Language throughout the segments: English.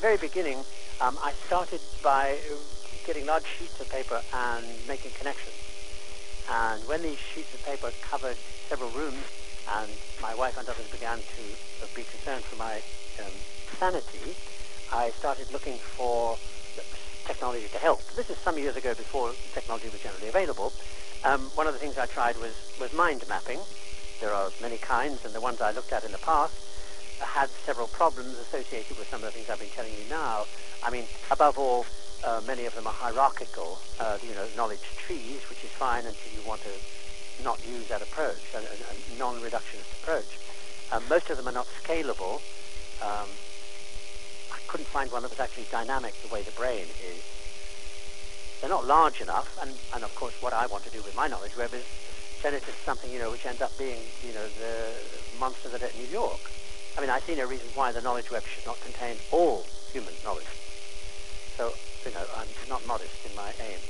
very beginning, I started by getting large sheets of paper and making connections. And when these sheets of paper covered several rooms, and my wife and others began to be concerned for my sanity, I started looking for technology to help. This is some years ago, before technology was generally available. One of the things I tried was mind mapping. There are many kinds, and the ones I looked at in the past had several problems associated with some of the things I've been telling you now. I mean, above all, many of them are hierarchical, knowledge trees, which is fine until you want to not use that approach, a non-reductionist approach. Most of them are not scalable. I couldn't find one that was actually dynamic the way the brain is. They're not large enough, and of course what I want to do with my knowledge web is turn it into something, which ends up being, the monster that at New York. I mean, I see no reason why the knowledge web should not contain all human knowledge. So, I'm not modest in my aim.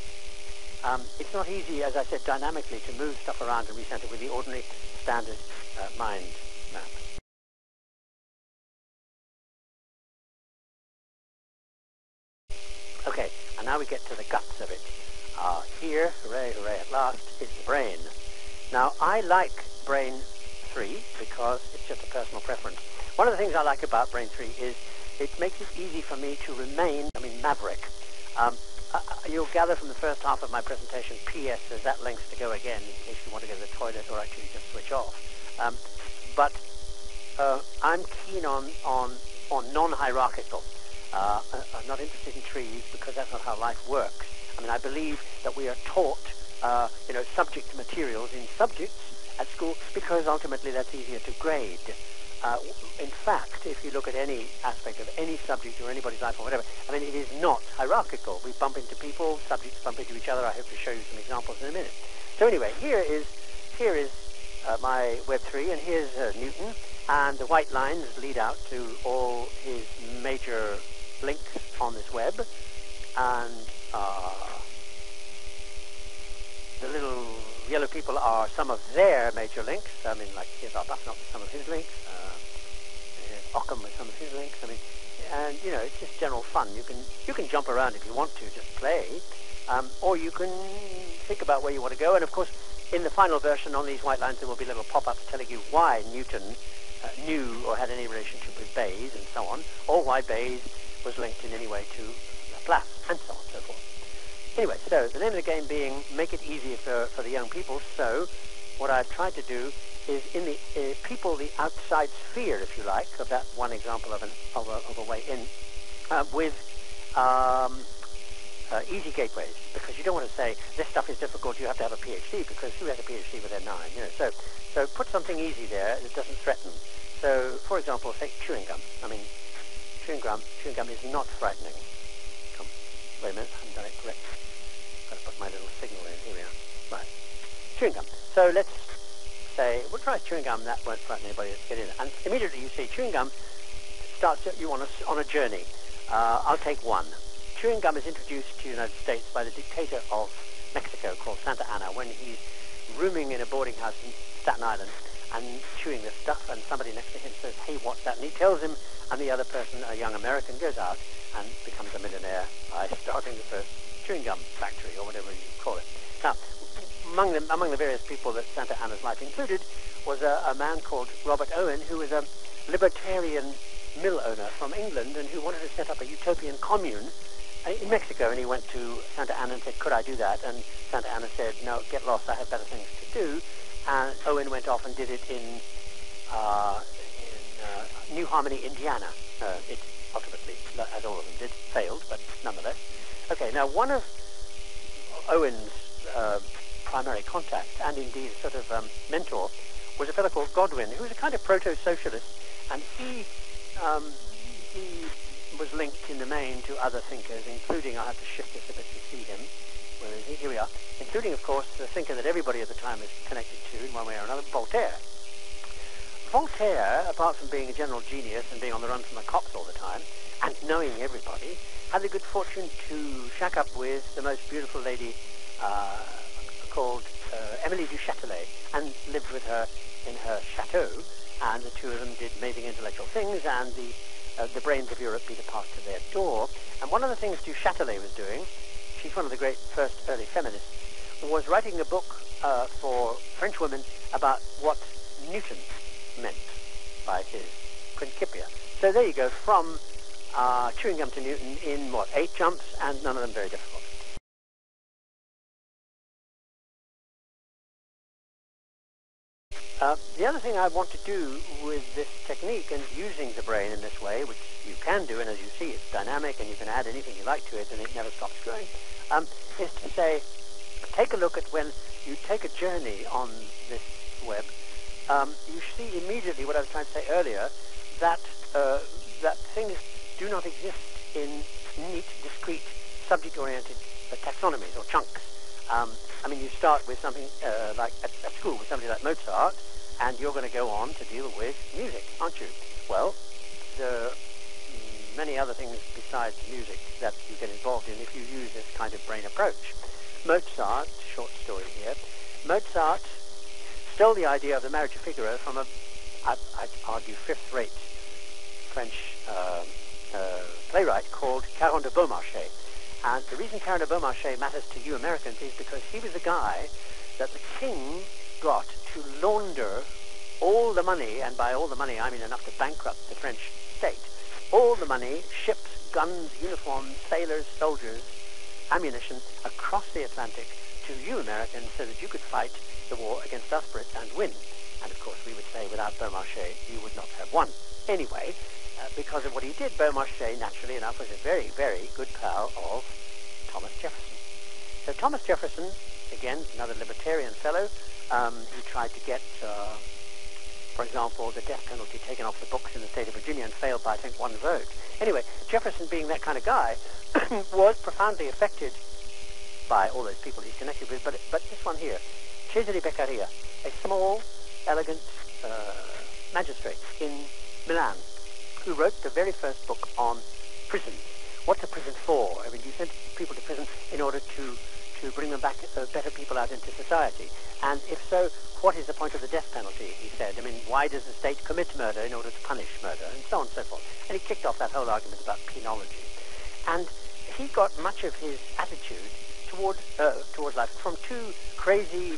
It's not easy, as I said, dynamically to move stuff around and recenter with the ordinary standard mind map. Okay, and now we get to the guts of it. Here, hooray, hooray, at last, is the brain. Now, I like Brain 3 because it's just a personal preference. One of the things I like about Brain 3 is it makes it easy for me to remain, maverick. You'll gather from the first half of my presentation, P.S. there's that length to go again in case you want to go to the toilet or actually just switch off. But I'm keen on non-hierarchical. I'm not interested in trees because that's not how life works. I mean, I believe that we are taught, subject materials in subjects at school because ultimately that's easier to grade. In fact, if you look at any aspect of any subject or anybody's life or whatever, it is not hierarchical. We bump into people, subjects bump into each other. I hope to show you some examples in a minute. So anyway, here is my Web 3, and here's Newton, and the white lines lead out to all his major links on this web, and the little yellow people are some of their major links. Like here's Arbuthnot with some of his links, here's Ockham with some of his links. And it's just general fun. You can jump around if you want to, just play, or you can think about where you want to go. And of course, in the final version, on these white lines, there will be little pop-ups telling you why Newton knew or had any relationship with Bayes and so on, or why Bayes was linked in any way to Laplace, and so on and so forth. Anyway, so the name of the game being make it easier for the young people. So what I've tried to do is in the the outside sphere, if you like, of that one example of a way in, with easy gateways, because you don't want to say this stuff is difficult, you have to have a PhD, because who has a PhD with their 9? So put something easy there that doesn't threaten. So, for example, say chewing gum. Chewing gum is not frightening. Wait a minute, I haven't done it correct. Got to put my little signal in. Here we are. Right. Chewing gum. So let's say, we'll try chewing gum. That won't frighten anybody. Let's get in. And immediately you see chewing gum starts you on a journey. I'll take one. Chewing gum is introduced to the United States by the dictator of Mexico called Santa Anna when he's rooming in a boarding house in Staten Island and chewing this stuff, and somebody next to him says, hey, what's that? And he tells him, and the other person, a young American, goes out and becomes a millionaire by starting the first chewing gum factory, or whatever you call it. Now, among the various people that Santa Anna's life included was a man called Robert Owen, who was a libertarian mill owner from England and who wanted to set up a utopian commune in Mexico. And he went to Santa Anna and said, could I do that? And Santa Anna said, no, get lost, I have better things to do. And Owen went off and did it in New Harmony, Indiana. It ultimately, as all of them did, failed, but nonetheless. Okay, now one of Owen's primary contacts, and indeed sort of mentor, was a fellow called Godwin, who was a kind of proto-socialist, and he was linked in the main to other thinkers, including, I'll have to shift this a bit to see him, where is he? Here we are, including, of course, the thinker that everybody at the time is connected to in one way or another, Voltaire. Voltaire, apart from being a general genius and being on the run from the cops all the time, and knowing everybody, had the good fortune to shack up with the most beautiful lady called Emily du Châtelet, and lived with her in her chateau, and the two of them did amazing intellectual things, and the the brains of Europe be to pass to their door. And one of the things Du Châtelet was doing, she's one of the great first early feminists, was writing a book for French women about what Newton meant by his Principia. So there you go, from chewing gum to Newton in, 8 jumps, and none of them very difficult. The other thing I want to do with this technique and using the brain in this way, which you can do, and as you see, it's dynamic and you can add anything you like to it and it never stops growing, is to say, take a look at when you take a journey on this web, you see immediately what I was trying to say earlier, that that things do not exist in neat, discrete, subject-oriented taxonomies or chunks. I mean, you start with something like at school with somebody like Mozart, and you're going to go on to deal with music, aren't you? Well, there are many other things besides music that you get involved in if you use this kind of brain approach. Mozart, short story here, Mozart stole the idea of the Marriage of Figaro from I'd argue, fifth-rate French playwright called Caron de Beaumarchais. And the reason Caron de Beaumarchais matters to you Americans is because he was the guy that the king got to launder all the money, and by all the money I mean enough to bankrupt the French state, all the money, ships, guns, uniforms, sailors, soldiers, ammunition, across the Atlantic to you Americans so that you could fight the war against us Brits and win. And of course we would say without Beaumarchais you would not have won. Anyway, because of what he did, Beaumarchais, naturally enough, was a very, very good pal of Thomas Jefferson. So Thomas Jefferson, again, another libertarian fellow, he tried to get, for example, the death penalty taken off the books in the state of Virginia and failed by, I think, 1 vote. Anyway, Jefferson, being that kind of guy, was profoundly affected by all those people he's connected with, but this one here, Cesare Beccaria, a small, elegant magistrate in Milan, who wrote the very first book on prison. What's a prison for? I mean, you send people to prison in order to bring them back, better people out into society. And if so, what is the point of the death penalty, he said. I mean, why does the state commit murder in order to punish murder, and so on and so forth. And he kicked off that whole argument about penology. And he got much of his attitude towards life from 2 crazy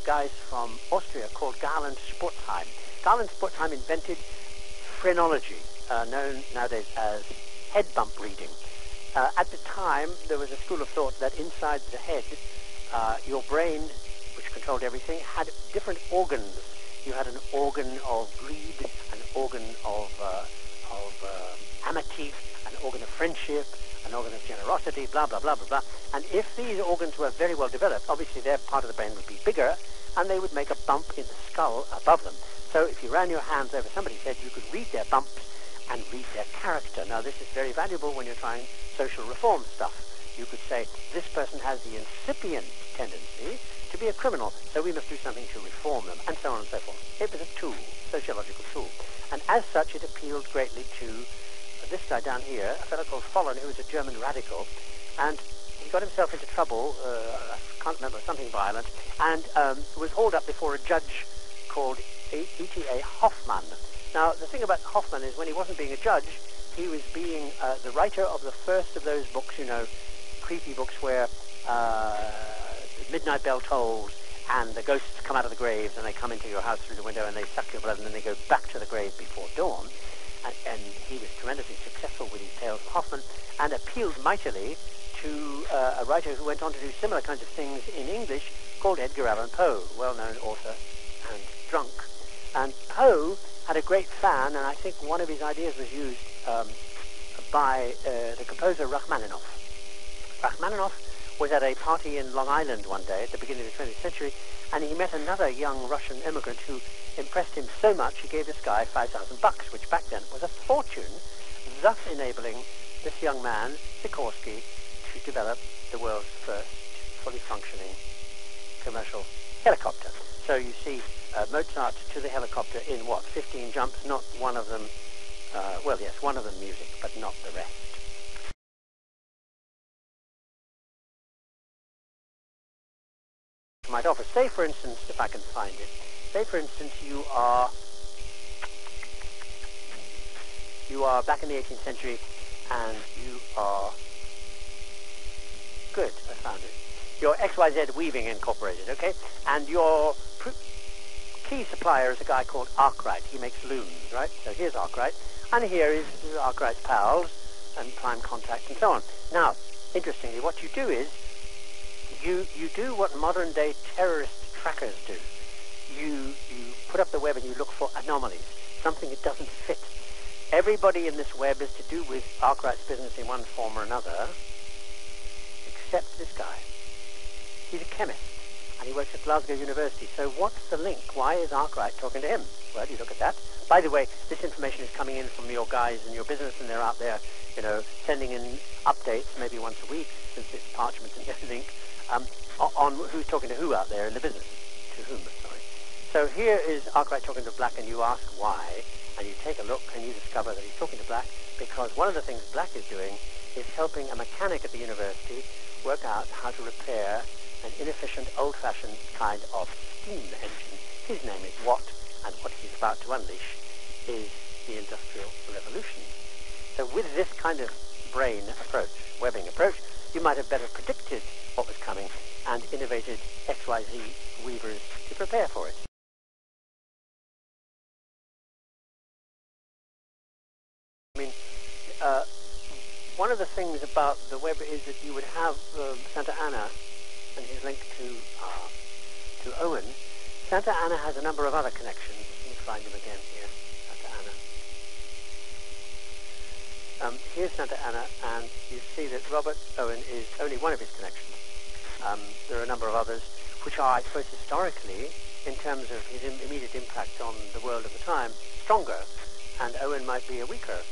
guys from Austria called Gall and Spurzheim. Gall and Spurzheim invented phrenology, known nowadays as head bump reading. At the time, there was a school of thought that inside the head, your brain, which controlled everything, had different organs. You had an organ of greed, an organ of amity, an organ of friendship, an organ of generosity, blah, blah, blah, blah, blah. And if these organs were very well developed, obviously their part of the brain would be bigger, and they would make a bump in the skull above them. So if you ran your hands over somebody's head, you could read their bumps and read their character. Now, this is very valuable when you're trying social reform stuff. You could say, this person has the incipient tendency to be a criminal, so we must do something to reform them, and so on and so forth. It was a tool, sociological tool. And as such, it appealed greatly to this guy down here, a fellow called Follen, who was a German radical, and he got himself into trouble, I can't remember, something violent, and was hauled up before a judge called E.T.A. Hoffmann. Now, the thing about Hoffmann is when he wasn't being a judge, he was being the writer of the first of those books, you know, creepy books where the midnight bell tolls and the ghosts come out of the graves and they come into your house through the window and they suck your blood and then they go back to the grave before dawn. And he was tremendously successful with his tales, Hoffmann, and appealed mightily to a writer who went on to do similar kinds of things in English called Edgar Allan Poe, well-known author and drunk. And Poe had a great fan, and I think one of his ideas was used by the composer Rachmaninoff. Rachmaninoff was at a party in Long Island one day at the beginning of the 20th century, and he met another young Russian immigrant who impressed him so much he gave this guy $5,000, which back then was a fortune, thus enabling this young man, Sikorsky, to develop the world's first fully functioning commercial helicopter. So you see Mozart to the helicopter in, 15 jumps, not one of them, well, yes, one of them music, but not the rest. I might offer, say for instance, if I can find it, say for instance you are are back in the 18th century, and you are... Good, I found it. You're XYZ Weaving Incorporated, okay? And your key supplier is a guy called Arkwright. He makes looms, right? So here's Arkwright. And here is Arkwright's pals and prime contact and so on. Now, interestingly, what you do is you do what modern-day terrorist trackers do. You put up the web and you look for anomalies, something that doesn't fit. Everybody in this web is to do with Arkwright's business in one form or another, except this guy. He's a chemist, and he works at Glasgow University. So what's the link? Why is Arkwright talking to him? Well, you look at that. By the way, this information is coming in from your guys in your business, and they're out there, sending in updates maybe once a week, since it's parchment and everything, on who's talking to who out there in the business. To whom, sorry. So here is Arkwright talking to Black, and you ask why, and you take a look, and you discover that he's talking to Black because one of the things Black is doing is helping a mechanic at the university work out how to repair an inefficient, old-fashioned kind of steam engine. His name is Watt, and what he's about to unleash is the Industrial Revolution. So with this kind of brain approach, webbing approach, you might have better predicted what was coming and innovated XYZ weavers to prepare for it. I mean, one of the things about the web is that you would have Santa Anna and his link to Owen. Santa Anna has a number of other connections. Let me find him again here. Santa Anna. Here's Santa Anna, and you see that Robert Owen is only one of his connections. There are a number of others, which are, I suppose, historically, in terms of his immediate impact on the world of the time, stronger, and Owen might be a weaker.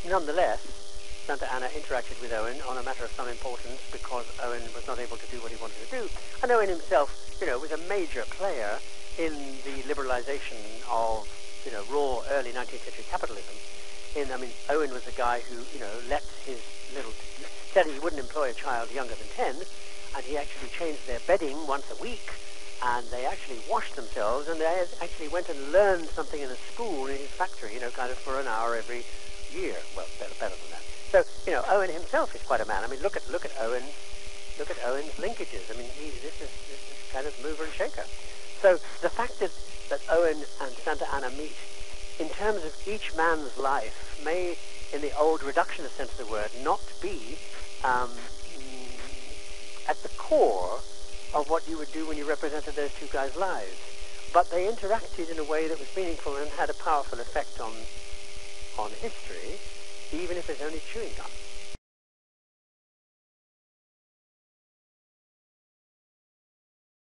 Nonetheless, Santa Anna interacted with Owen on a matter of some importance because Owen was not able to do what he wanted to do. And Owen himself, was a major player in the liberalization of, raw early 19th century capitalism. Owen was the guy who, said he wouldn't employ a child younger than 10, and he actually changed their bedding once a week, and they actually washed themselves, and they actually went and learned something in a school in his factory, kind of for an hour every year. Well, better than that. So, Owen himself is quite a man. Look at Owen. Look at Owen's linkages. This is kind of mover and shaker. So the fact that Owen and Santa Anna meet, in terms of each man's life, may, in the old reductionist sense of the word, not be at the core of what you would do when you represented those two guys' lives. But they interacted in a way that was meaningful and had a powerful effect on history, even if it's only chewing gum.